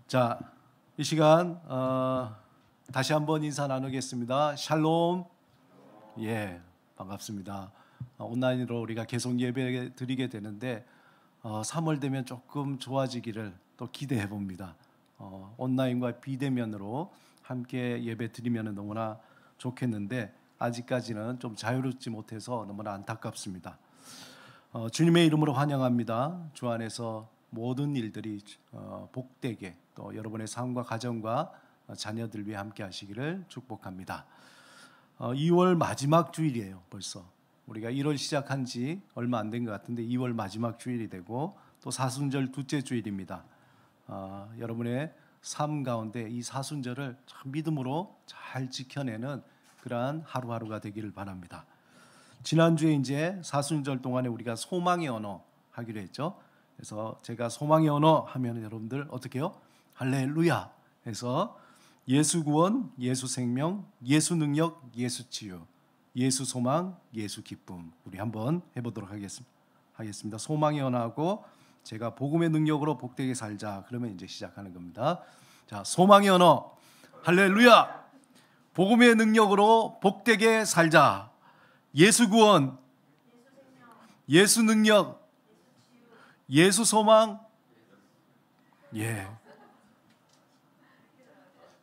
자, 이 시간 다시 한번 인사 나누겠습니다. 샬롬. 예, 반갑습니다. 온라인으로 우리가 계속 예배 드리게 되는데 3월 되면 조금 좋아지기를 또 기대해 봅니다. 온라인과 비대면으로 함께 예배 드리면 너무나 좋겠는데 아직까지는 좀 자유롭지 못해서 너무나 안타깝습니다. 주님의 이름으로 환영합니다. 주 안에서 모든 일들이 복되게 또 여러분의 삶과 가정과 자녀들 위해 함께 하시기를 축복합니다. 2월 마지막 주일이에요. 벌써 우리가 1월 시작한 지 얼마 안 된 것 같은데 2월 마지막 주일이 되고 또 사순절 둘째 주일입니다. 여러분의 삶 가운데 이 사순절을 참 믿음으로 잘 지켜내는 그러한 하루하루가 되기를 바랍니다. 지난주에 이제 사순절 동안에 우리가 소망의 언어 하기로 했죠. 그래서 제가 소망의 언어 하면 여러분들 어떻게 해요? 할렐루야 해서 예수 구원, 예수 생명, 예수 능력, 예수 치유, 예수 소망, 예수 기쁨 우리 한번 해보도록 하겠습니다. 소망의 언어하고 제가 복음의 능력으로 복되게 살자 그러면 이제 시작하는 겁니다. 자, 소망의 언어 할렐루야, 복음의 능력으로 복되게 살자, 예수 구원, 예수 능력, 예수 소망. 예.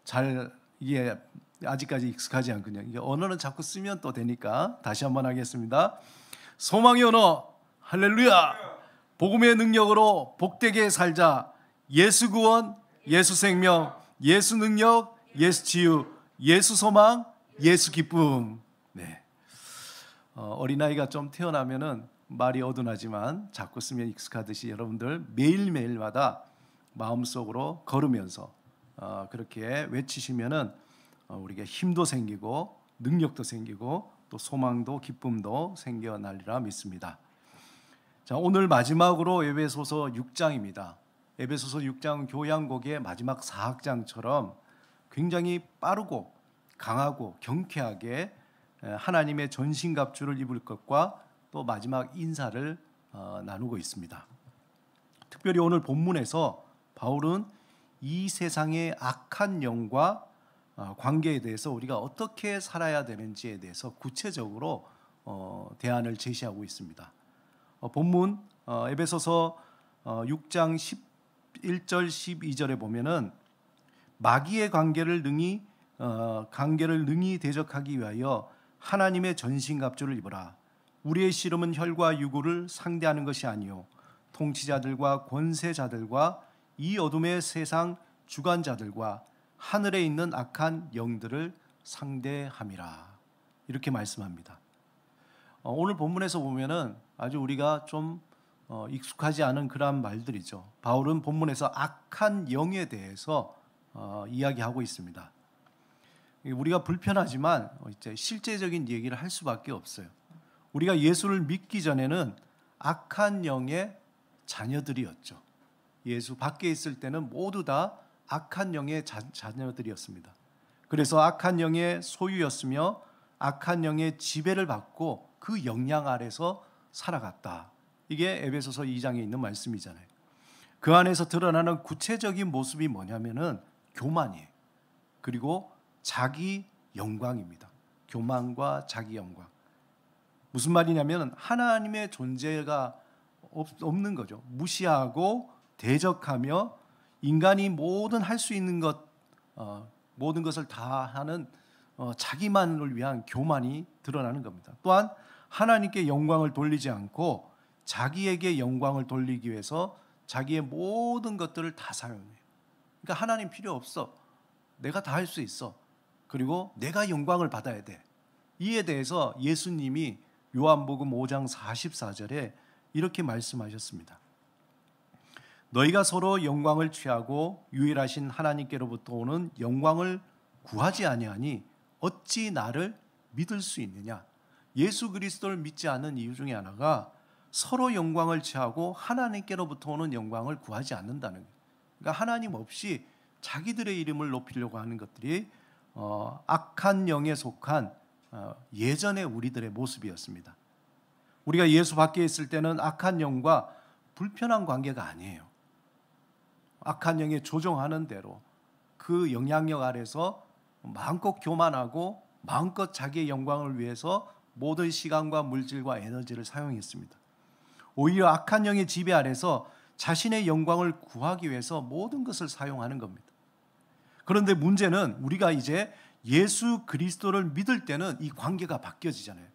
잘 이게 아직까지 익숙하지 않군요. 이게 언어는 자꾸 쓰면 또 되니까 다시 한번 하겠습니다. 소망의 언어 할렐루야, 복음의 능력으로 복되게 살자, 예수 구원, 예수 생명, 예수 능력, 예수 치유, 예수 소망, 예수 기쁨. 네. 어린아이가 좀 태어나면은 말이 어둔하지만 자꾸 쓰면 익숙하듯이 여러분들 매일매일마다 마음속으로 걸으면서 그렇게 외치시면은 우리가 힘도 생기고 능력도 생기고 또 소망도 기쁨도 생겨나리라 믿습니다. 자, 오늘 마지막으로 에베소서 6장입니다. 에베소서 6장은 교양곡의 마지막 4악장처럼 굉장히 빠르고 강하고 경쾌하게 하나님의 전신갑주를 입을 것과 또 마지막 인사를 나누고 있습니다. 특별히 오늘 본문에서 바울은 이 세상의 악한 영과 관계에 대해서 우리가 어떻게 살아야 되는지에 대해서 구체적으로 대안을 제시하고 있습니다. 본문 에베소서 6장 11절 12절에 보면은 마귀의 관계를 능히 대적하기 위하여 하나님의 전신갑주를 입어라. 우리의 씨름은 혈과 육을 상대하는 것이 아니요 통치자들과 권세자들과 이 어둠의 세상 주관자들과 하늘에 있는 악한 영들을 상대함이라. 이렇게 말씀합니다. 오늘 본문에서 보면은 아주 우리가 좀 익숙하지 않은 그러한 말들이죠. 바울은 본문에서 악한 영에 대해서 이야기하고 있습니다. 우리가 불편하지만 이제 실제적인 얘기를 할 수밖에 없어요. 우리가 예수를 믿기 전에는 악한 영의 자녀들이었죠. 예수 밖에 있을 때는 모두 다 악한 영의 자녀들이었습니다. 그래서 악한 영의 소유였으며 악한 영의 지배를 받고 그 영향 아래서 살아갔다. 이게 에베소서 2장에 있는 말씀이잖아요. 그 안에서 드러나는 구체적인 모습이 뭐냐면은 교만이에요. 그리고 자기 영광입니다. 교만과 자기 영광. 무슨 말이냐면 하나님의 존재가 없는 거죠. 무시하고 대적하며 인간이 모든 할 수 있는 것, 모든 것을 다 하는 자기만을 위한 교만이 드러나는 겁니다. 또한 하나님께 영광을 돌리지 않고 자기에게 영광을 돌리기 위해서 자기의 모든 것들을 다 사용해요. 그러니까 하나님 필요 없어. 내가 다 할 수 있어. 그리고 내가 영광을 받아야 돼. 이에 대해서 예수님이 요한복음 5장 44절에 이렇게 말씀하셨습니다. 너희가 서로 영광을 취하고 유일하신 하나님께로부터 오는 영광을 구하지 아니하니 어찌 나를 믿을 수 있느냐. 예수 그리스도를 믿지 않는 이유 중에 하나가 서로 영광을 취하고 하나님께로부터 오는 영광을 구하지 않는다는 거예요. 그러니까 하나님 없이 자기들의 이름을 높이려고 하는 것들이 악한 영에 속한 예전의 우리들의 모습이었습니다. 우리가 예수 밖에 있을 때는 악한 영과 불편한 관계가 아니에요. 악한 영에 조종하는 대로 그 영향력 아래서 마음껏 교만하고 마음껏 자기의 영광을 위해서 모든 시간과 물질과 에너지를 사용했습니다. 오히려 악한 영의 지배 아래서 자신의 영광을 구하기 위해서 모든 것을 사용하는 겁니다. 그런데 문제는 우리가 이제 예수 그리스도를 믿을 때는 이 관계가 바뀌어지잖아요.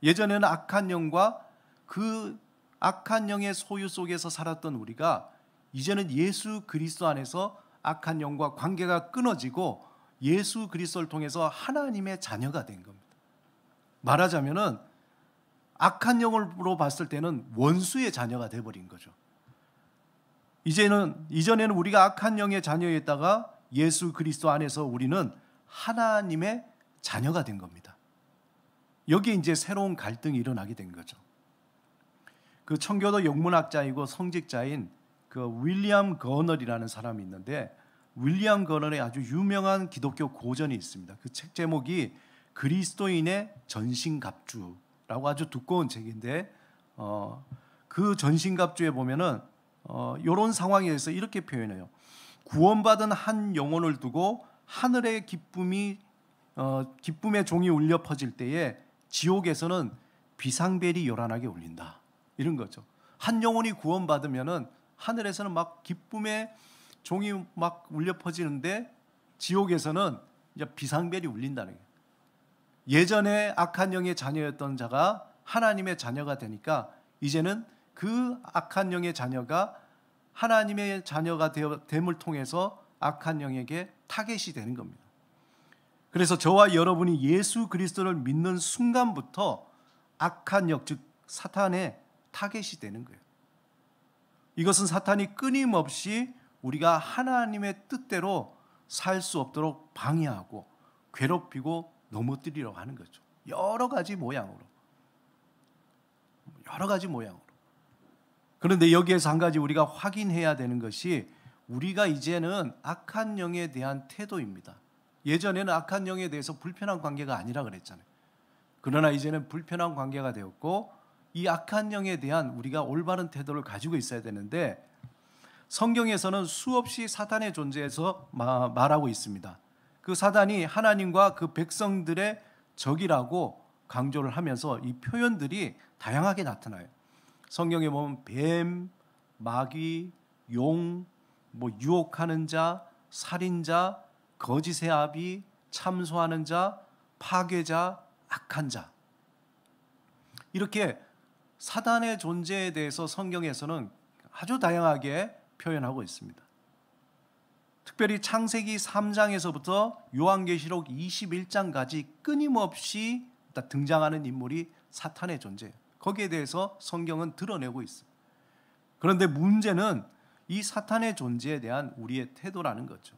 예전에는 악한 영과 그 악한 영의 소유 속에서 살았던 우리가 이제는 예수 그리스도 안에서 악한 영과 관계가 끊어지고 예수 그리스도를 통해서 하나님의 자녀가 된 겁니다. 말하자면은 악한 영으로 봤을 때는 원수의 자녀가 돼버린 거죠. 이전에는 우리가 악한 영의 자녀였다가 예수 그리스도 안에서 우리는 하나님의 자녀가 된 겁니다. 여기에 이제 새로운 갈등이 일어나게 된 거죠. 그 청교도 영문학자이고 성직자인 그 윌리엄 거널이라는 사람이 있는데, 윌리엄 거널의 아주 유명한 기독교 고전이 있습니다. 그 책 제목이 그리스도인의 전신갑주라고 아주 두꺼운 책인데, 그 전신갑주에 보면은 이런 상황에 대해서 이렇게 표현해요. 구원받은 한 영혼을 두고 하늘의 기쁨의 종이 울려 퍼질 때에 지옥에서는 비상벨이 요란하게 울린다. 이런 거죠. 한 영혼이 구원받으면은 하늘에서는 막 기쁨의 종이 막 울려 퍼지는데 지옥에서는 이제 비상벨이 울린다는 거예요. 예전에 악한 영의 자녀였던 자가 하나님의 자녀가 되니까 이제는 그 악한 영의 자녀가 하나님의 자녀가 됨을 통해서 악한 영에게 타겟이 되는 겁니다. 그래서 저와 여러분이 예수 그리스도를 믿는 순간부터 악한 영, 즉 사탄의 타겟이 되는 거예요. 이것은 사탄이 끊임없이 우리가 하나님의 뜻대로 살 수 없도록 방해하고 괴롭히고 넘어뜨리려고 하는 거죠. 여러 가지 모양으로. 그런데 여기에서 한 가지 우리가 확인해야 되는 것이, 우리가 이제는 악한 영에 대한 태도입니다. 예전에는 악한 영에 대해서 불편한 관계가 아니라 그랬잖아요. 그러나 이제는 불편한 관계가 되었고, 이 악한 영에 대한 우리가 올바른 태도를 가지고 있어야 되는데, 성경에서는 수없이 사탄의 존재에서 말하고 있습니다. 그 사단이 하나님과 그 백성들의 적이라고 강조를 하면서 이 표현들이 다양하게 나타나요. 성경에 보면 뱀, 마귀, 용, 유혹하는 자, 살인자, 거짓의 아비, 참소하는 자, 파괴자, 악한 자, 이렇게 사단의 존재에 대해서 성경에서는 아주 다양하게 표현하고 있습니다. 특별히 창세기 3장에서부터 요한계시록 21장까지 끊임없이 등장하는 인물이 사탄의 존재예요. 거기에 대해서 성경은 드러내고 있습니다. 그런데 문제는 이 사탄의 존재에 대한 우리의 태도라는 거죠.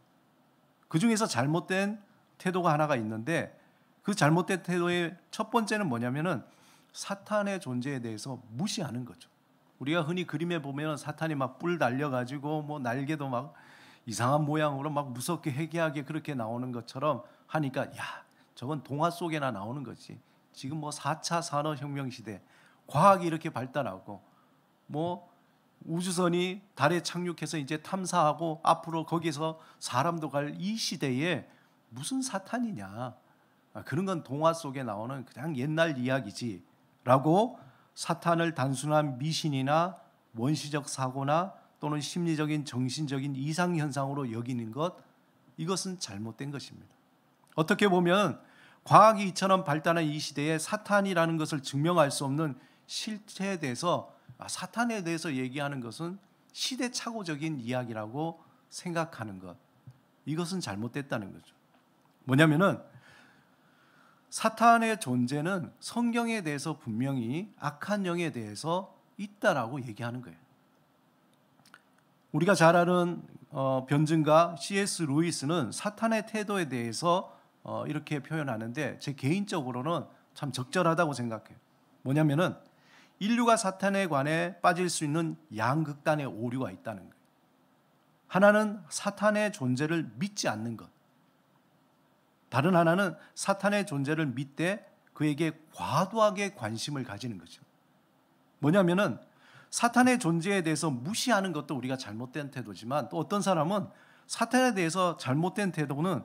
그 중에서 잘못된 태도가 하나가 있는데, 그 잘못된 태도의 첫 번째는 뭐냐면은 사탄의 존재에 대해서 무시하는 거죠. 우리가 흔히 그림에 보면 사탄이 막 뿔 달려가지고 날개도 막 이상한 모양으로 막 무섭게 해괴하게 그렇게 나오는 것처럼 하니까, 야, 저건 동화 속에나 나오는 거지. 지금 4차 산업혁명 시대, 과학이 이렇게 발달하고 우주선이 달에 착륙해서 이제 탐사하고 앞으로 거기서 사람도 갈 이 시대에 무슨 사탄이냐, 그런 건 동화 속에 나오는 그냥 옛날 이야기지 라고 사탄을 단순한 미신이나 원시적 사고나 또는 심리적인 정신적인 이상현상으로 여기는 것, 이것은 잘못된 것입니다. 어떻게 보면 과학이 이처럼 발달한 이 시대에 사탄이라는 것을 증명할 수 없는 실체에 대해서, 사탄에 대해서 얘기하는 것은 시대착오적인 이야기라고 생각하는 것, 이것은 잘못됐다는 거죠. 뭐냐면은 사탄의 존재는 성경에 대해서 분명히 악한 영에 대해서 있다라고 얘기하는 거예요. 우리가 잘 아는 변증가 C.S. 루이스는 사탄의 태도에 대해서 이렇게 표현하는데, 제 개인적으로는 참 적절하다고 생각해요. 뭐냐면은 인류가 사탄에 관해 빠질 수 있는 양극단의 오류가 있다는 거예요. 하나는 사탄의 존재를 믿지 않는 것, 다른 하나는 사탄의 존재를 믿되 그에게 과도하게 관심을 가지는 거죠. 뭐냐면은 사탄의 존재에 대해서 무시하는 것도 우리가 잘못된 태도지만, 또 어떤 사람은 사탄에 대해서 잘못된 태도는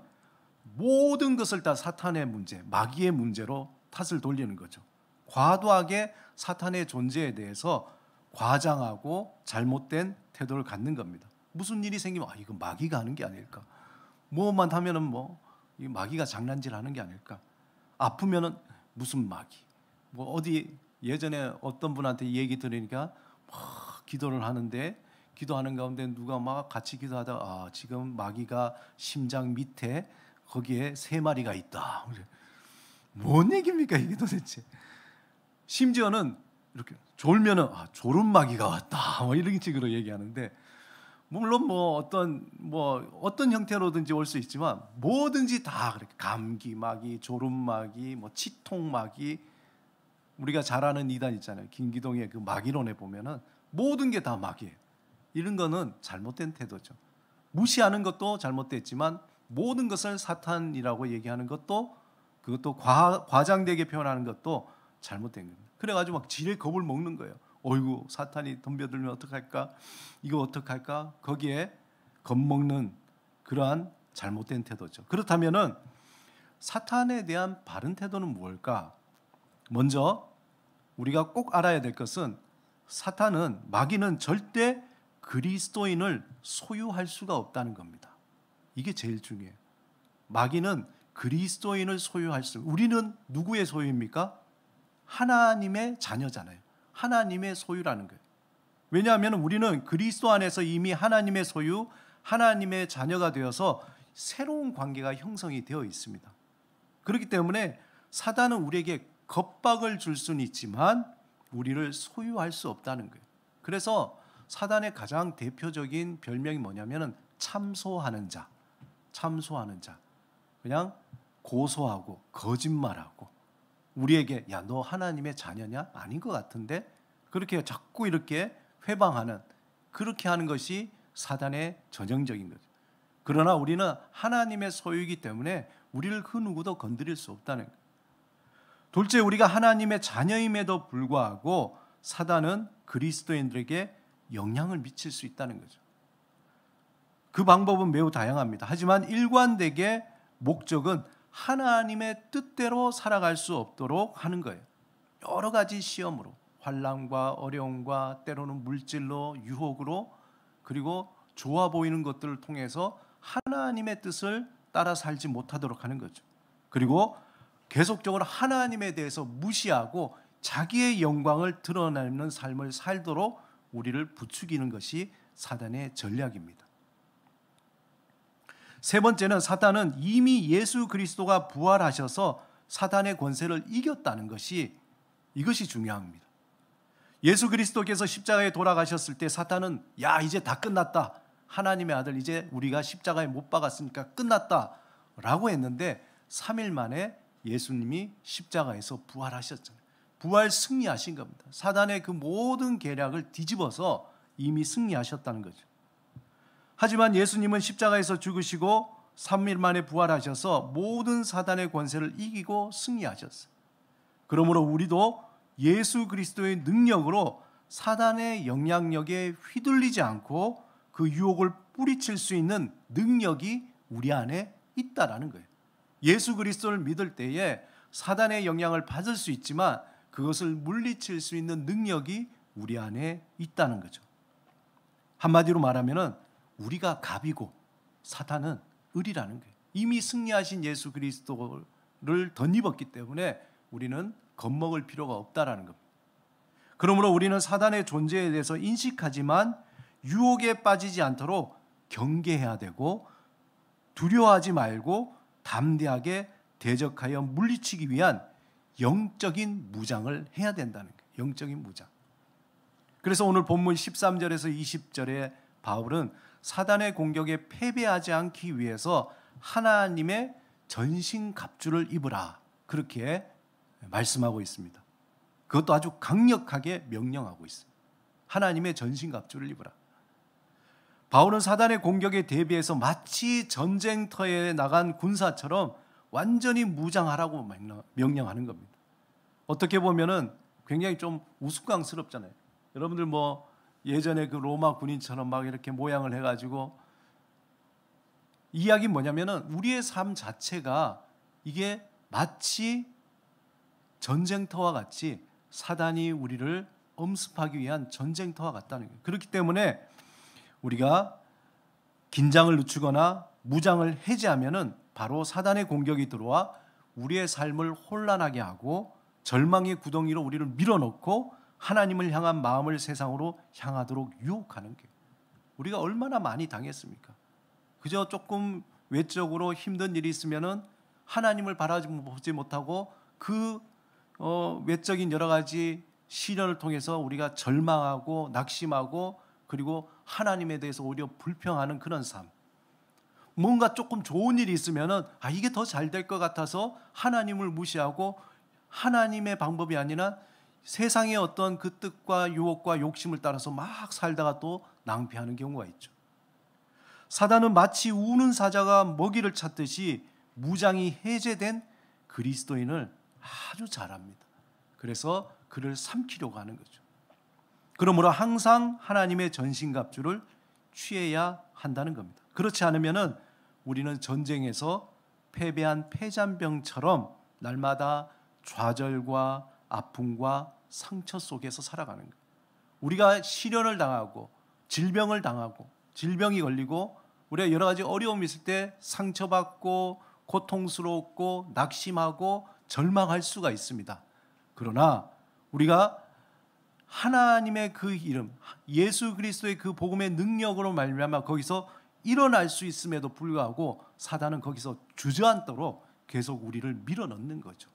모든 것을 다 사탄의 문제, 마귀의 문제로 탓을 돌리는 거죠. 과도하게 사탄의 존재에 대해서 과장하고 잘못된 태도를 갖는 겁니다. 무슨 일이 생기면 이거 마귀가 하는 게 아닐까, 뭐만 하면은 이 마귀가 장난질하는 게 아닐까, 아프면은 무슨 마귀, 어디 예전에 어떤 분한테 얘기 들으니까 기도를 하는데, 기도하는 가운데 누가 막 같이 기도하다가 지금 마귀가 심장 밑에 거기에 3마리가 있다. 뭔 얘기입니까 이게 도대체? 심지어는 이렇게 졸면은 졸음 마귀가 왔다, 이런 식으로 얘기하는데, 물론 어떤 형태로든지 올 수 있지만 뭐든지 다 그렇게 감기 마귀, 졸음 마귀, 치통 마귀, 우리가 잘 아는 이단 있잖아요. 김기동의 그 마귀론에 보면은 모든 게 다 마귀예요. 이런 거는 잘못된 태도죠. 무시하는 것도 잘못됐지만 모든 것을 사탄이라고 얘기하는 것도, 그것도 과장되게 표현하는 것도 잘못된 겁니다. 그래가지고 막 지레 겁을 먹는 거예요. 어이구, 사탄이 덤벼들면 어떡할까, 이거 어떡할까, 거기에 겁먹는 그러한 잘못된 태도죠. 그렇다면은 사탄에 대한 바른 태도는 무엇일까? 먼저 우리가 꼭 알아야 될 것은, 마귀는 절대 그리스도인을 소유할 수가 없다는 겁니다. 이게 제일 중요해요. 마귀는 그리스도인을 소유할 수, 우리는 누구의 소유입니까? 하나님의 자녀잖아요. 하나님의 소유라는 거예요. 왜냐하면 우리는 그리스도 안에서 이미 하나님의 소유, 하나님의 자녀가 되어서 새로운 관계가 형성이 되어 있습니다. 그렇기 때문에 사단은 우리에게 겁박을 줄 수는 있지만 우리를 소유할 수 없다는 거예요. 그래서 사단의 가장 대표적인 별명이 뭐냐면 참소하는 자, 그냥 고소하고 거짓말하고, 우리에게 너 하나님의 자녀냐? 아닌 것 같은데, 그렇게 자꾸 이렇게 회방하는, 그렇게 하는 것이 사단의 전형적인 거죠. 그러나 우리는 하나님의 소유이기 때문에 우리를 그 누구도 건드릴 수 없다는 거예요. 둘째, 우리가 하나님의 자녀임에도 불구하고 사단은 그리스도인들에게 영향을 미칠 수 있다는 거죠. 그 방법은 매우 다양합니다. 하지만 일관되게 목적은 하나님의 뜻대로 살아갈 수 없도록 하는 거예요. 여러 가지 시험으로, 환난과 어려움과 때로는 물질로, 유혹으로, 그리고 좋아 보이는 것들을 통해서 하나님의 뜻을 따라 살지 못하도록 하는 거죠. 그리고 계속적으로 하나님에 대해서 무시하고 자기의 영광을 드러내는 삶을 살도록 우리를 부추기는 것이 사단의 전략입니다. 세 번째는, 사단은 이미 예수 그리스도가 부활하셔서 사단의 권세를 이겼다는 것이, 이것이 중요합니다. 예수 그리스도께서 십자가에 돌아가셨을 때 사탄은 이제 다 끝났다, 하나님의 아들 이제 우리가 십자가에 못 박았으니까 끝났다 라고 했는데, 3일 만에 예수님이 십자가에서 부활하셨잖아요. 부활 승리하신 겁니다. 사단의 그 모든 계략을 뒤집어서 이미 승리하셨다는 거죠. 하지만 예수님은 십자가에서 죽으시고 3일 만에 부활하셔서 모든 사단의 권세를 이기고 승리하셨어요. 그러므로 우리도 예수 그리스도의 능력으로 사단의 영향력에 휘둘리지 않고 그 유혹을 뿌리칠 수 있는 능력이 우리 안에 있다라는 거예요. 예수 그리스도를 믿을 때에 사단의 영향을 받을 수 있지만 그것을 물리칠 수 있는 능력이 우리 안에 있다는 거죠. 한마디로 말하면은 우리가 갑이고 사탄은 을이라는 거예요. 이미 승리하신 예수 그리스도를 덧입었기 때문에 우리는 겁먹을 필요가 없다라는 겁니다. 그러므로 우리는 사단의 존재에 대해서 인식하지만 유혹에 빠지지 않도록 경계해야 되고, 두려워하지 말고 담대하게 대적하여 물리치기 위한 영적인 무장을 해야 된다는 거예요. 영적인 무장. 그래서 오늘 본문 13절에서 20절에 바울은 사단의 공격에 패배하지 않기 위해서 하나님의 전신갑주를 입으라, 그렇게 말씀하고 있습니다. 그것도 아주 강력하게 명령하고 있습니다. 하나님의 전신갑주를 입으라. 바울은 사단의 공격에 대비해서 마치 전쟁터에 나간 군사처럼 완전히 무장하라고 명령하는 겁니다. 어떻게 보면은 굉장히 좀 우스꽝스럽잖아요. 여러분들 뭐 예전에 그 로마 군인처럼 막 이렇게 모양을 해가지고, 이야기 뭐냐면은 우리의 삶 자체가 이게 마치 전쟁터와 같이 사단이 우리를 엄습하기 위한 전쟁터와 같다는 거예요. 그렇기 때문에 우리가 긴장을 늦추거나 무장을 해제하면은 바로 사단의 공격이 들어와 우리의 삶을 혼란하게 하고 절망의 구덩이로 우리를 밀어넣고 하나님을 향한 마음을 세상으로 향하도록 유혹하는 게, 우리가 얼마나 많이 당했습니까? 그저 조금 외적으로 힘든 일이 있으면은 하나님을 바라보지 못하고 그 외적인 여러 가지 시련을 통해서 우리가 절망하고 낙심하고, 그리고 하나님에 대해서 오히려 불평하는 그런 삶. 뭔가 조금 좋은 일이 있으면은 이게 더 잘 될 것 같아서 하나님을 무시하고 하나님의 방법이 아니라 세상의 어떤 그 뜻과 유혹과 욕심을 따라서 막 살다가 또 낭비하는 경우가 있죠. 사단은 마치 우는 사자가 먹이를 찾듯이 무장이 해제된 그리스도인을 아주 잘 압니다. 그래서 그를 삼키려고 하는 거죠. 그러므로 항상 하나님의 전신갑주를 취해야 한다는 겁니다. 그렇지 않으면은 우리는 전쟁에서 패배한 패잔병처럼 날마다 좌절과 아픔과 상처 속에서 살아가는 거예요. 우리가 시련을 당하고 질병을 당하고 질병이 걸리고 우리가 여러 가지 어려움이 있을 때 상처받고 고통스럽고 낙심하고 절망할 수가 있습니다. 그러나 우리가 하나님의 그 이름, 예수 그리스도의 그 복음의 능력으로 말미암아 거기서 일어날 수 있음에도 불구하고 사단은 거기서 주저앉도록 계속 우리를 밀어넣는 거죠.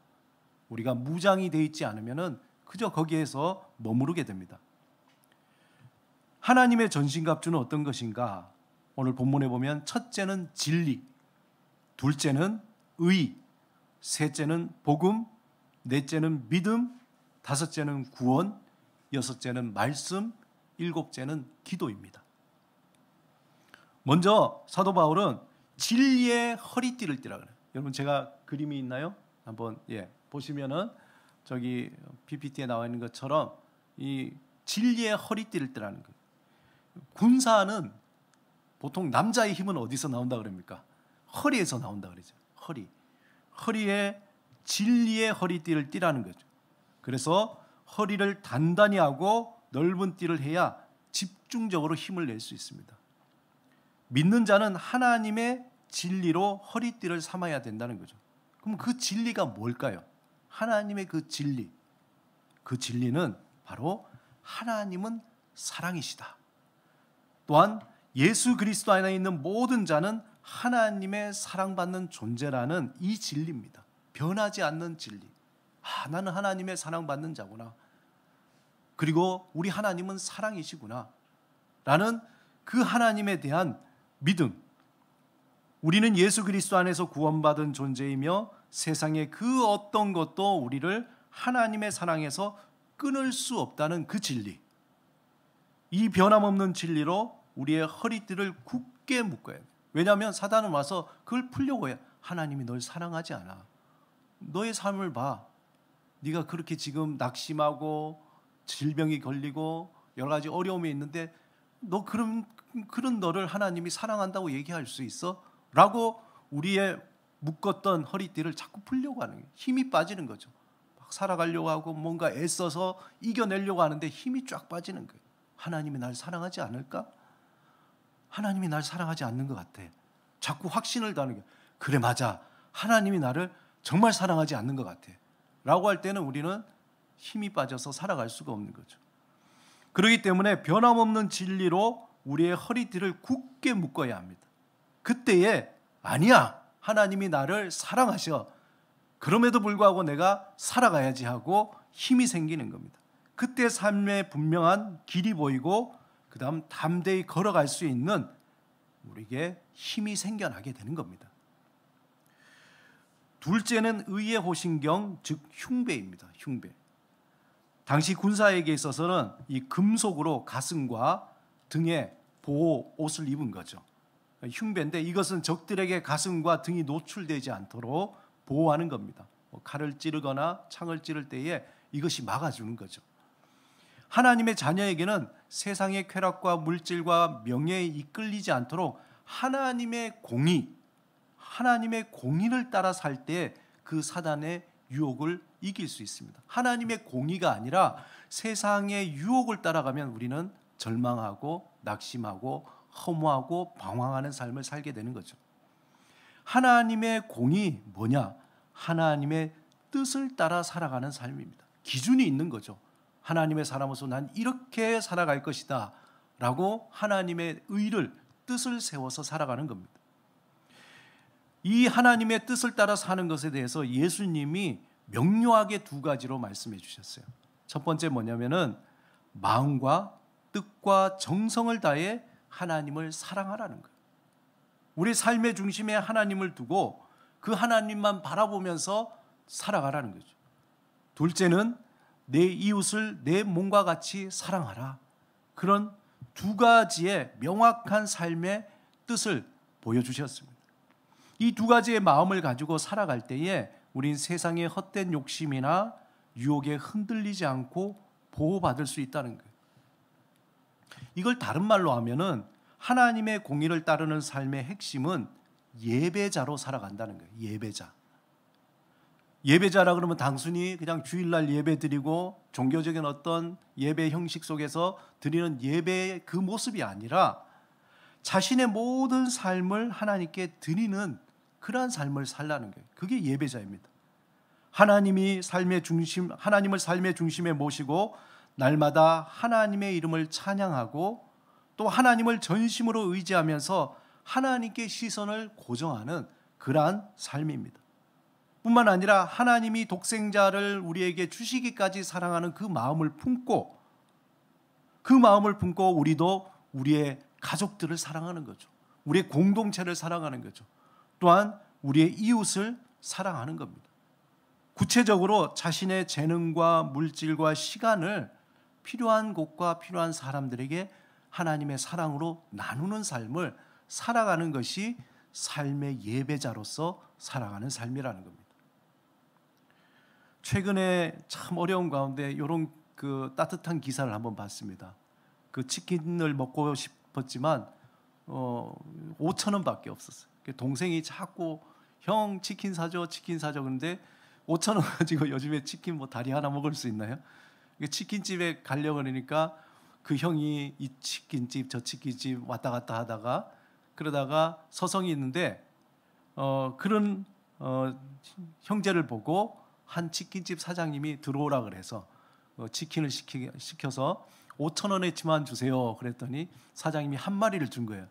우리가 무장이 되어 있지 않으면은 그저 거기에서 머무르게 됩니다. 하나님의 전신갑주는 어떤 것인가? 오늘 본문에 보면 첫째는 진리, 둘째는 의, 셋째는 복음, 넷째는 믿음, 다섯째는 구원, 여섯째는 말씀, 일곱째는 기도입니다. 먼저 사도 바울은 진리의 허리띠를 띠라 그래요. 여러분 제가 그림이 있나요? 한번 보시면은 저기 PPT에 나와 있는 것처럼 이 진리의 허리띠를 띠라는 거예요. 군사는 보통 남자의 힘은 어디서 나온다 그럽니까? 허리에서 나온다 그러죠. 허리에 진리의 허리띠를 띠라는 거죠. 그래서 허리를 단단히 하고 넓은 띠를 해야 집중적으로 힘을 낼 수 있습니다. 믿는 자는 하나님의 진리로 허리띠를 삼아야 된다는 거죠. 그럼 그 진리가 뭘까요? 하나님의 그 진리. 그 진리는 바로 하나님은 사랑이시다. 또한 예수 그리스도 안에 있는 모든 자는 하나님의 사랑받는 존재라는 이 진리입니다. 변하지 않는 진리. 나는 하나님의 사랑받는 자구나. 그리고 우리 하나님은 사랑이시구나. 라는 그 하나님에 대한 믿음. 우리는 예수 그리스도 안에서 구원받은 존재이며 세상의 그 어떤 것도 우리를 하나님의 사랑에서 끊을 수 없다는 그 진리. 이 변함없는 진리로 우리의 허리띠를 굳게 묶어야 돼. 왜냐하면 사단은 와서 그걸 풀려고 해. 하나님이 널 사랑하지 않아. 너의 삶을 봐. 네가 그렇게 지금 낙심하고 질병이 걸리고 여러 가지 어려움이 있는데 너 그런 너를 하나님이 사랑한다고 얘기할 수 있어? 라고 우리의 묶었던 허리띠를 자꾸 풀려고 하는 거예요. 힘이 빠지는 거죠. 막 살아가려고 하고 뭔가 애써서 이겨내려고 하는데 힘이 쫙 빠지는 거예요. 하나님이 날 사랑하지 않을까? 하나님이 날 사랑하지 않는 것 같아. 자꾸 확신을 다하는 거예요. 그래 맞아. 하나님이 나를 정말 사랑하지 않는 것 같아. 라고 할 때는 우리는 힘이 빠져서 살아갈 수가 없는 거죠. 그렇기 때문에 변함없는 진리로 우리의 허리띠를 굳게 묶어야 합니다. 그때에 아니야. 하나님이 나를 사랑하셔. 그럼에도 불구하고 내가 살아가야지 하고 힘이 생기는 겁니다. 그때 삶의 분명한 길이 보이고 그 다음 담대히 걸어갈 수 있는 우리에게 힘이 생겨나게 되는 겁니다. 둘째는 의의 호신경, 즉 흉배입니다. 흉배. 당시 군사에게 있어서는 이 금속으로 가슴과 등에 보호 옷을 입은 거죠. 흉배인데 이것은 적들에게 가슴과 등이 노출되지 않도록 보호하는 겁니다. 칼을 찌르거나 창을 찌를 때에 이것이 막아주는 거죠. 하나님의 자녀에게는 세상의 쾌락과 물질과 명예에 이끌리지 않도록 하나님의 공의를 따라 살 때 그 사단의 유혹을 이길 수 있습니다. 하나님의 공의가 아니라 세상의 유혹을 따라가면 우리는 절망하고 낙심하고 허무하고 방황하는 삶을 살게 되는 거죠. 하나님의 공의 뭐냐? 하나님의 뜻을 따라 살아가는 삶입니다. 기준이 있는 거죠. 하나님의 사람으로서 난 이렇게 살아갈 것이다 라고 하나님의 의를, 뜻을 세워서 살아가는 겁니다. 이 하나님의 뜻을 따라 사는 것에 대해서 예수님이 명료하게 두 가지로 말씀해 주셨어요. 첫 번째 뭐냐면은 마음과 뜻과 정성을 다해 하나님을 사랑하라는 거예요. 우리 삶의 중심에 하나님을 두고 그 하나님만 바라보면서 살아가라는 거죠. 둘째는 내 이웃을 내 몸과 같이 사랑하라. 그런 두 가지의 명확한 삶의 뜻을 보여주셨습니다. 이 두 가지의 마음을 가지고 살아갈 때에 우린 세상의 헛된 욕심이나 유혹에 흔들리지 않고 보호받을 수 있다는 거예요. 이걸 다른 말로 하면은 하나님의 공의를 따르는 삶의 핵심은 예배자로 살아간다는 거예요. 예배자라 그러면 단순히 그냥 주일날 예배 드리고 종교적인 어떤 예배 형식 속에서 드리는 예배의 그 모습이 아니라 자신의 모든 삶을 하나님께 드리는 그러한 삶을 살라는 거예요. 그게 예배자입니다. 하나님을 삶의 중심에 모시고 날마다 하나님의 이름을 찬양하고 또 하나님을 전심으로 의지하면서 하나님께 시선을 고정하는 그러한 삶입니다. 뿐만 아니라 하나님이 독생자를 우리에게 주시기까지 사랑하는 그 마음을 품고 우리도 우리의 가족들을 사랑하는 거죠. 우리의 공동체를 사랑하는 거죠. 또한 우리의 이웃을 사랑하는 겁니다. 구체적으로 자신의 재능과 물질과 시간을 필요한 곳과 필요한 사람들에게 하나님의 사랑으로 나누는 삶을 살아가는 것이 삶의 예배자로서 살아가는 삶이라는 겁니다. 최근에 참 어려운 가운데 이런 그 따뜻한 기사를 한번 봤습니다. 그 치킨을 먹고 싶었지만 5,000원밖에 없었어요. 동생이 자꾸 형 치킨 사줘 그런데 5,000원 가지고 요즘에 치킨 뭐 다리 하나 먹을 수 있나요? 치킨집에 가려고 그러니까 그 형이 이 치킨집 저 치킨집 왔다 갔다 하다가 그러다가 서성이 있는데 그런 형제를 보고 한 치킨집 사장님이 들어오라 그래서 치킨을 시켜서 5,000원에치만 주세요 그랬더니 사장님이 한 마리를 준 거예요.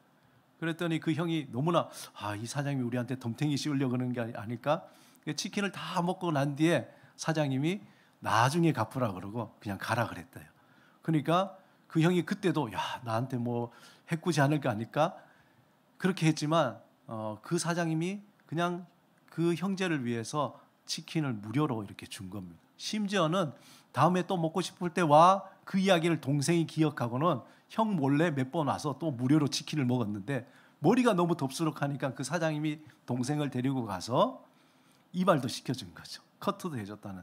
그랬더니 그 형이 너무나 이 사장님이 우리한테 덤탱이 씌우려고 그러는 게 아닐까? 치킨을 다 먹고 난 뒤에 사장님이 나중에 갚으라 그러고 그냥 가라 그랬대요. 그러니까 그 형이 그때도 나한테 뭐 해꾸지 않을 거 아닐까? 그렇게 했지만 그 사장님이 그냥 그 형제를 위해서 치킨을 무료로 이렇게 준 겁니다. 심지어는 다음에 또 먹고 싶을 때 와 그 이야기를 동생이 기억하고는 형 몰래 몇 번 와서 또 무료로 치킨을 먹었는데 머리가 너무 덥수룩하니까 그 사장님이 동생을 데리고 가서 이발도 시켜준 거죠. 커트도 해줬다는.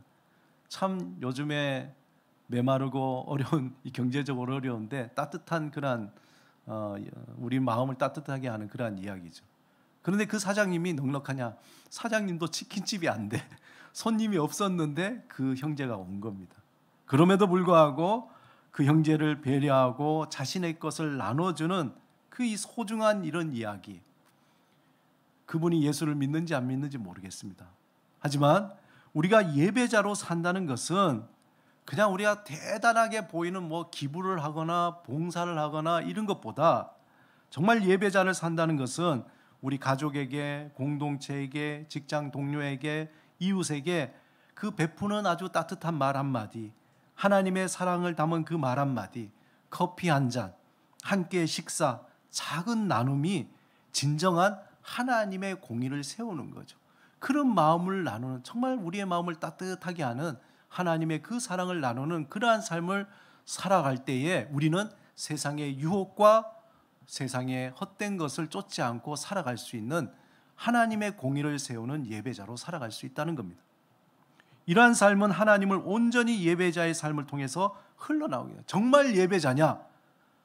참 요즘에 메마르고 어려운 경제적으로 어려운데 따뜻한 그런 우리 마음을 따뜻하게 하는 그러한 이야기죠. 그런데 그 사장님이 넉넉하냐? 사장님도 치킨집이 안 돼. 손님이 없었는데 그 형제가 온 겁니다. 그럼에도 불구하고 그 형제를 배려하고 자신의 것을 나눠주는 그 이 소중한 이런 이야기. 그분이 예수를 믿는지 안 믿는지 모르겠습니다. 하지만 우리가 예배자로 산다는 것은 그냥 우리가 대단하게 보이는 뭐 기부를 하거나 봉사를 하거나 이런 것보다 정말 예배자를 산다는 것은 우리 가족에게, 공동체에게, 직장 동료에게, 이웃에게 그 베푸는 아주 따뜻한 말 한마디, 하나님의 사랑을 담은 그 말 한마디, 커피 한 잔, 함께 식사, 작은 나눔이 진정한 하나님의 공의를 세우는 거죠. 그런 마음을 나누는, 정말 우리의 마음을 따뜻하게 하는 하나님의 그 사랑을 나누는 그러한 삶을 살아갈 때에 우리는 세상의 유혹과 세상의 헛된 것을 쫓지 않고 살아갈 수 있는 하나님의 공의를 세우는 예배자로 살아갈 수 있다는 겁니다. 이러한 삶은 하나님을 온전히 예배자의 삶을 통해서 흘러나오게 해요. 정말 예배자냐?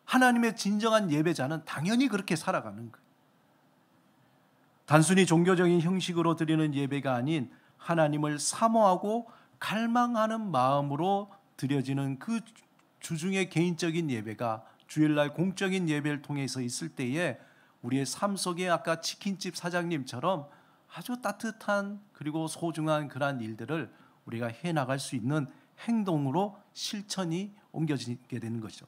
하나님의 진정한 예배자는 당연히 그렇게 살아가는 거예요. 단순히 종교적인 형식으로 드리는 예배가 아닌 하나님을 사모하고 갈망하는 마음으로 드려지는 그 주중의 개인적인 예배가 주일날 공적인 예배를 통해서 있을 때에 우리의 삶 속에 아까 치킨집 사장님처럼 아주 따뜻한 그리고 소중한 그러한 일들을 우리가 해나갈 수 있는 행동으로 실천이 옮겨지게 되는 것이죠.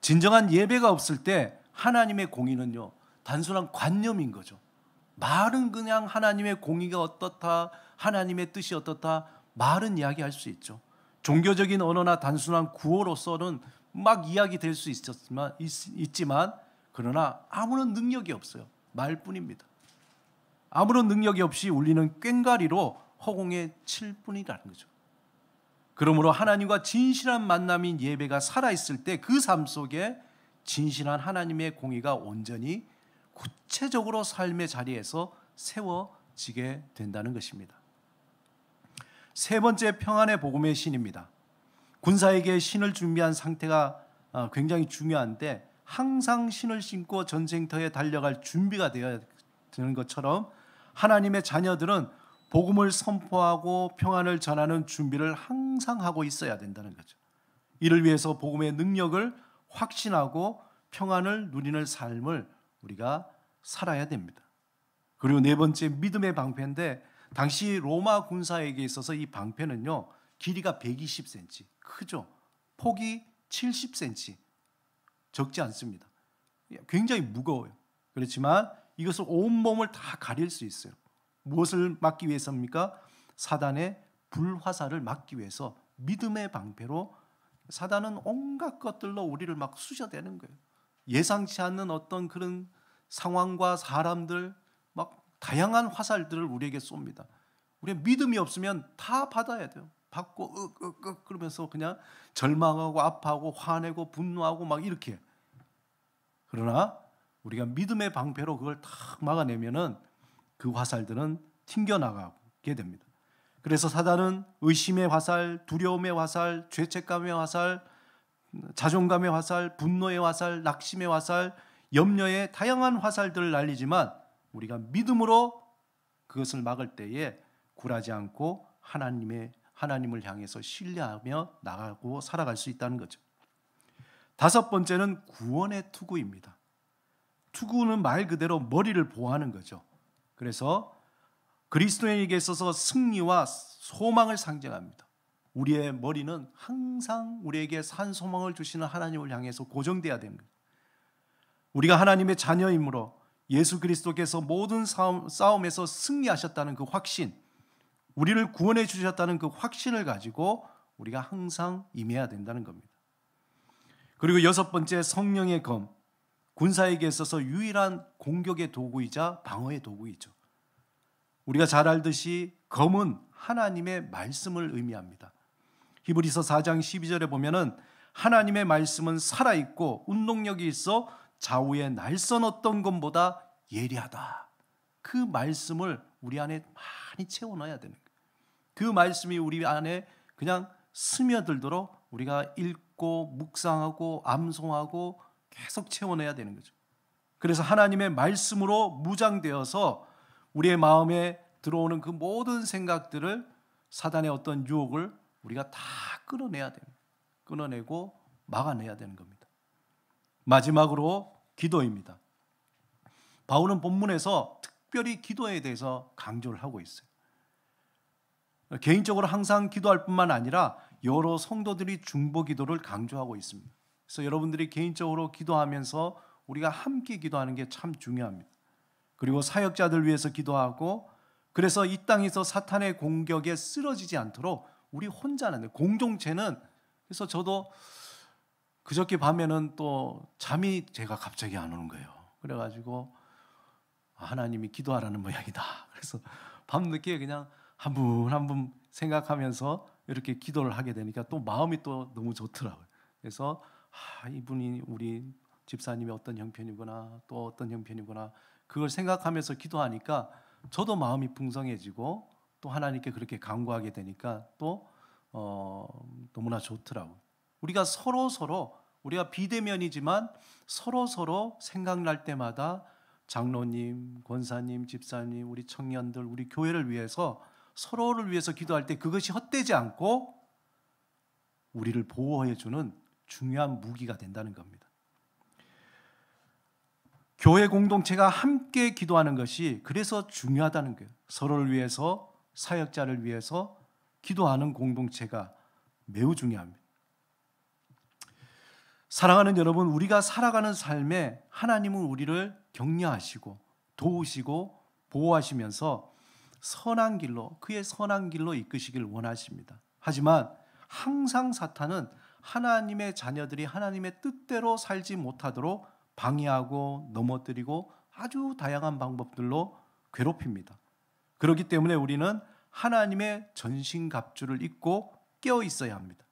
진정한 예배가 없을 때 하나님의 공의는요, 단순한 관념인 거죠. 말은 그냥 하나님의 공의가 어떻다, 하나님의 뜻이 어떻다, 말은 이야기할 수 있죠. 종교적인 언어나 단순한 구호로서는 막 이야기될 수 있지만 그러나 아무런 능력이 없어요. 말뿐입니다. 아무런 능력이 없이 울리는 꽹과리로 허공에 칠 뿐이라는 거죠. 그러므로 하나님과 진실한 만남인 예배가 살아있을 때 그 삶 속에 진실한 하나님의 공의가 온전히 구체적으로 삶의 자리에서 세워지게 된다는 것입니다. 세 번째, 평안의 복음의 신입니다. 군사에게 신을 준비한 상태가 굉장히 중요한데 항상 신을 신고 전쟁터에 달려갈 준비가 되어야 되는 것처럼 하나님의 자녀들은 복음을 선포하고 평안을 전하는 준비를 항상 하고 있어야 된다는 거죠. 이를 위해서 복음의 능력을 확신하고 평안을 누리는 삶을 우리가 살아야 됩니다. 그리고 네 번째, 믿음의 방패인데 당시 로마 군사에게 있어서 이 방패는요, 길이가 120cm, 크죠. 폭이 70cm, 적지 않습니다. 굉장히 무거워요. 그렇지만 이것을 온몸을 다 가릴 수 있어요. 무엇을 막기 위해서입니까? 사단의 불화살을 막기 위해서 믿음의 방패로. 사단은 온갖 것들로 우리를 막 쑤셔대는 거예요. 예상치 않는 어떤 그런 상황과 사람들, 막 다양한 화살들을 우리에게 쏩니다. 우리가 믿음이 없으면 다 받아야 돼요. 받고 그러면서 그냥 절망하고 아파하고 화내고 분노하고 막 이렇게. 그러나 우리가 믿음의 방패로 그걸 탁 막아내면은 그 화살들은 튕겨나가게 됩니다. 그래서 사단은 의심의 화살, 두려움의 화살, 죄책감의 화살, 자존감의 화살, 분노의 화살, 낙심의 화살, 염려의 다양한 화살들을 날리지만 우리가 믿음으로 그것을 막을 때에 굴하지 않고 하나님을 향해서 신뢰하며 나가고 살아갈 수 있다는 거죠. 다섯 번째는 구원의 투구입니다. 투구는 말 그대로 머리를 보호하는 거죠. 그래서 그리스도인에게 있어서 승리와 소망을 상징합니다. 우리의 머리는 항상 우리에게 산 소망을 주시는 하나님을 향해서 고정돼야 되는 거예요. 우리가 하나님의 자녀이므로 예수 그리스도께서 모든 싸움에서 승리하셨다는 그 확신, 우리를 구원해 주셨다는 그 확신을 가지고 우리가 항상 임해야 된다는 겁니다. 그리고 여섯 번째, 성령의 검. 군사에게 있어서 유일한 공격의 도구이자 방어의 도구이죠. 우리가 잘 알듯이 검은 하나님의 말씀을 의미합니다. 히브리서 4장 12절에 보면은 하나님의 말씀은 살아있고 운동력이 있어 좌우의 날선 어떤 검보다 예리하다. 그 말씀을 우리 안에 많이 채워넣어야 되는 거예요. 그 말씀이 우리 안에 그냥 스며들도록 우리가 읽고 묵상하고 암송하고 계속 채워내야 되는 거죠. 그래서 하나님의 말씀으로 무장되어서 우리의 마음에 들어오는 그 모든 생각들을, 사단의 어떤 유혹을 우리가 다 끊어내야 됩니다. 끊어내고 막아내야 되는 겁니다. 마지막으로 기도입니다. 바울은 본문에서 특별히 기도에 대해서 강조를 하고 있어요. 개인적으로 항상 기도할 뿐만 아니라 여러 성도들이 중보 기도를 강조하고 있습니다. 그래서 여러분들이 개인적으로 기도하면서 우리가 함께 기도하는 게 참 중요합니다. 그리고 사역자들 위해서 기도하고, 그래서 이 땅에서 사탄의 공격에 쓰러지지 않도록 우리 혼자는, 공동체는. 그래서 저도 그저께 밤에는 또 잠이 제가 갑자기 안 오는 거예요. 그래가지고 하나님이 기도하라는 모양이다. 그래서 밤늦게 그냥 한 분 한 분 생각하면서 이렇게 기도를 하게 되니까 또 마음이 또 너무 좋더라고요. 그래서 이분이 우리 집사님이 어떤 형편이구나, 또 어떤 형편이구나, 그걸 생각하면서 기도하니까 저도 마음이 풍성해지고 또 하나님께 그렇게 간구하게 되니까 또 너무나 좋더라고요. 우리가 서로 우리가 비대면이지만 서로 생각날 때마다 장로님, 권사님, 집사님, 우리 청년들, 우리 교회를 위해서 서로를 위해서 기도할 때 그것이 헛되지 않고 우리를 보호해 주는 중요한 무기가 된다는 겁니다. 교회 공동체가 함께 기도하는 것이 그래서 중요하다는 거예요. 서로를 위해서, 사역자를 위해서 기도하는 공동체가 매우 중요합니다. 사랑하는 여러분, 우리가 살아가는 삶에 하나님은 우리를 격려하시고 도우시고 보호하시면서 그의 선한 길로 이끄시길 원하십니다. 하지만 항상 사탄은 하나님의 자녀들이 하나님의 뜻대로 살지 못하도록 방해하고 넘어뜨리고 아주 다양한 방법들로 괴롭힙니다. 그렇기 때문에 우리는 하나님의 전신갑주를 입고 깨어 있어야 합니다.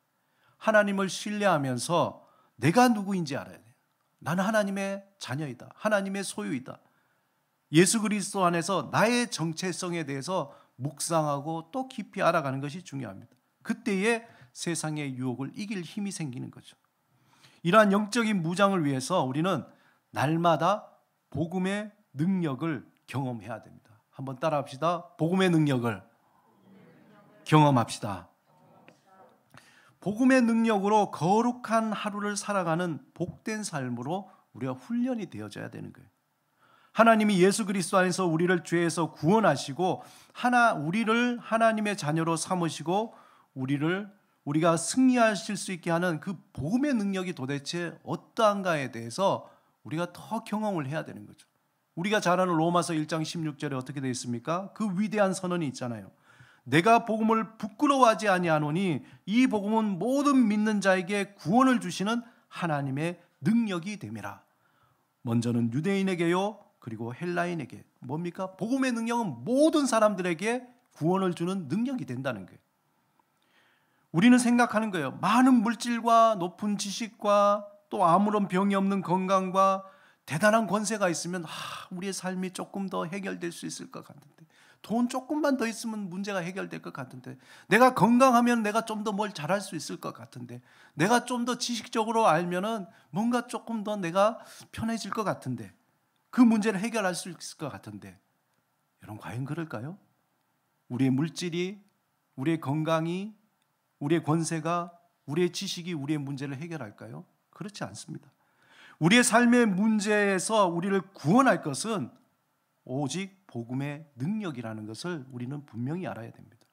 하나님을 신뢰하면서 내가 누구인지 알아야 돼요. 나는 하나님의 자녀이다. 하나님의 소유이다. 예수 그리스도 안에서 나의 정체성에 대해서 묵상하고 또 깊이 알아가는 것이 중요합니다. 그때에 세상의 유혹을 이길 힘이 생기는 거죠. 이러한 영적인 무장을 위해서 우리는 날마다 복음의 능력을 경험해야 됩니다. 한번 따라합시다. 복음의 능력을 경험합시다. 복음의 능력으로 거룩한 하루를 살아가는 복된 삶으로 우리가 훈련이 되어져야 되는 거예요. 하나님이 예수 그리스도 안에서 우리를 죄에서 구원하시고 우리를 하나님의 자녀로 삼으시고 우리가 승리하실 수 있게 하는 그 복음의 능력이 도대체 어떠한가에 대해서 우리가 더 경험을 해야 되는 거죠. 우리가 잘 아는 로마서 1장 16절에 어떻게 되어 있습니까? 그 위대한 선언이 있잖아요. 내가 복음을 부끄러워하지 아니하노니 이 복음은 모든 믿는 자에게 구원을 주시는 하나님의 능력이 됨이라. 먼저는 유대인에게요, 그리고 헬라인에게. 뭡니까? 복음의 능력은 모든 사람들에게 구원을 주는 능력이 된다는 거예요. 우리는 생각하는 거예요. 많은 물질과 높은 지식과 또 아무런 병이 없는 건강과 대단한 권세가 있으면 우리의 삶이 조금 더 해결될 수 있을 것 같은데, 돈 조금만 더 있으면 문제가 해결될 것 같은데, 내가 건강하면 내가 좀 더 뭘 잘할 수 있을 것 같은데, 내가 좀 더 지식적으로 알면은 뭔가 조금 더 내가 편해질 것 같은데, 그 문제를 해결할 수 있을 것 같은데, 여러분 과연 그럴까요? 우리의 물질이, 우리의 건강이, 우리의 권세가, 우리의 지식이 우리의 문제를 해결할까요? 그렇지 않습니다. 우리의 삶의 문제에서 우리를 구원할 것은 오직 복음의 능력이라는 것을 우리는 분명히 알아야 됩니다.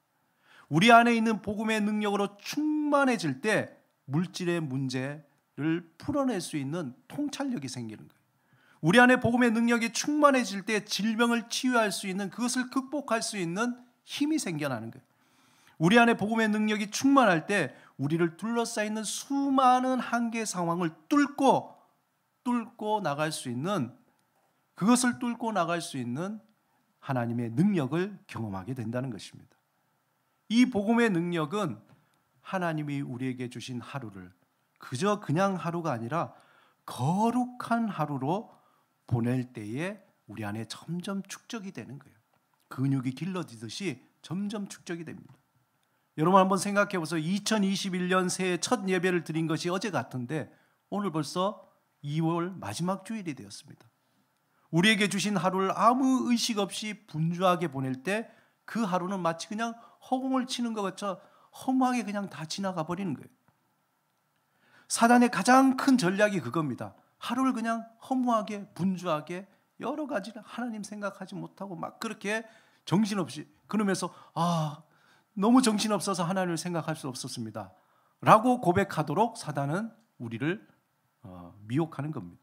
우리 안에 있는 복음의 능력으로 충만해질 때 물질의 문제를 풀어낼 수 있는 통찰력이 생기는 거예요. 우리 안에 복음의 능력이 충만해질 때 질병을 치유할 수 있는, 그것을 극복할 수 있는 힘이 생겨나는 거예요. 우리 안에 복음의 능력이 충만할 때 우리를 둘러싸이는 수많은 한계 상황을 뚫고 나갈 수 있는, 그것을 뚫고 나갈 수 있는 하나님의 능력을 경험하게 된다는 것입니다. 이 복음의 능력은 하나님이 우리에게 주신 하루를 그냥 하루가 아니라 거룩한 하루로 보낼 때에 우리 안에 점점 축적이 되는 거예요. 근육이 길러지듯이 점점 축적이 됩니다. 여러분 한번 생각해 보세요. 2021년 새해 첫 예배를 드린 것이 어제 같은데 오늘 벌써 2월 마지막 주일이 되었습니다. 우리에게 주신 하루를 아무 의식 없이 분주하게 보낼 때 그 하루는 마치 그냥 허공을 치는 것 같아 허무하게 그냥 다 지나가 버리는 거예요. 사단의 가장 큰 전략이 그겁니다. 하루를 그냥 허무하게 분주하게 여러 가지를 하나님 생각하지 못하고 막 그렇게 정신없이, 그러면서 너무 정신없어서 하나님을 생각할 수 없었습니다 라고 고백하도록 사단은 우리를 미혹하는 겁니다.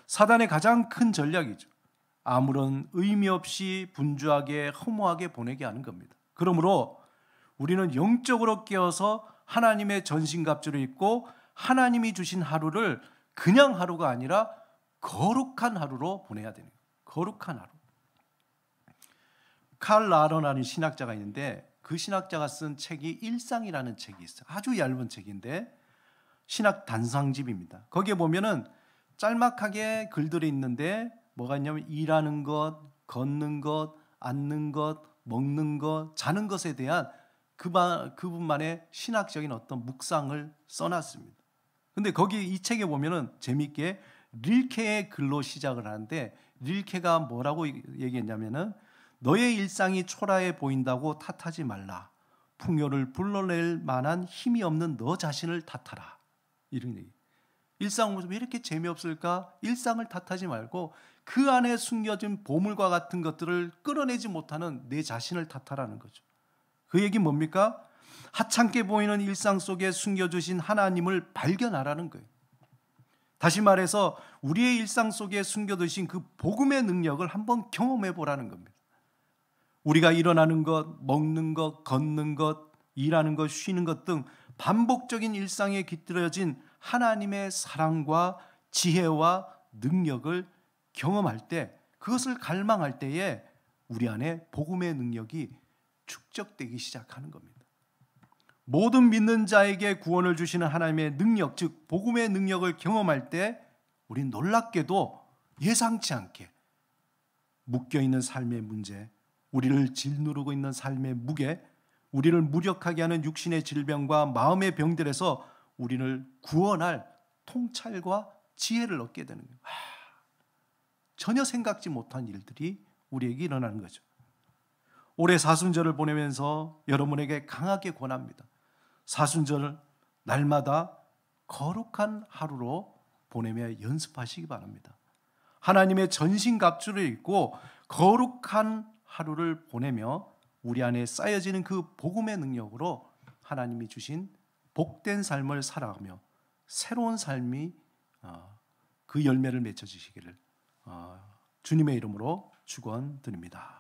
사단의 가장 큰 전략이죠. 아무런 의미 없이 분주하게 허무하게 보내게 하는 겁니다. 그러므로 우리는 영적으로 깨어서 하나님의 전신갑주를 입고 하나님이 주신 하루를 그냥 하루가 아니라 거룩한 하루로 보내야 되는 거예요. 거룩한 하루. 칼 라런이라는 신학자가 있는데 그 신학자가 쓴 책이 일상이라는 책이 있어요. 아주 얇은 책인데 신학 단상집입니다. 거기에 보면은 짤막하게 글들이 있는데 뭐가 있냐면 일하는 것, 걷는 것, 앉는 것, 먹는 것, 자는 것에 대한 그분만의 신학적인 어떤 묵상을 써놨습니다. 근데 거기 이 책에 보면은 재밌게 릴케의 글로 시작을 하는데, 릴케가 뭐라고 얘기했냐면은 너의 일상이 초라해 보인다고 탓하지 말라. 풍요를 불러낼 만한 힘이 없는 너 자신을 탓하라. 이런 얘기. 일상 모습 왜 이렇게 재미없을까? 일상을 탓하지 말고 그 안에 숨겨진 보물과 같은 것들을 끌어내지 못하는 내 자신을 탓하라는 거죠. 그 얘기 뭡니까? 하찮게 보이는 일상 속에 숨겨주신 하나님을 발견하라는 거예요. 다시 말해서 우리의 일상 속에 숨겨두신 그 복음의 능력을 한번 경험해 보라는 겁니다. 우리가 일어나는 것, 먹는 것, 걷는 것, 일하는 것, 쉬는 것 등 반복적인 일상에 깃들여진 하나님의 사랑과 지혜와 능력을 경험할 때, 그것을 갈망할 때에 우리 안에 복음의 능력이 축적되기 시작하는 겁니다. 모든 믿는 자에게 구원을 주시는 하나님의 능력, 즉 복음의 능력을 경험할 때 우린 놀랍게도 예상치 않게 묶여있는 삶의 문제, 우리를 짓누르고 있는 삶의 무게, 우리를 무력하게 하는 육신의 질병과 마음의 병들에서 우리를 구원할 통찰과 지혜를 얻게 되는 거예요. 전혀 생각지 못한 일들이 우리에게 일어나는 거죠. 올해 사순절을 보내면서 여러분에게 강하게 권합니다. 사순절을 날마다 거룩한 하루로 보내며 연습하시기 바랍니다. 하나님의 전신갑주를 입고 거룩한 하루를 보내며 우리 안에 쌓여지는 그 복음의 능력으로 하나님이 주신 복된 삶을 살아가며 새로운 삶이 그 열매를 맺어주시기를 주님의 이름으로 축원드립니다.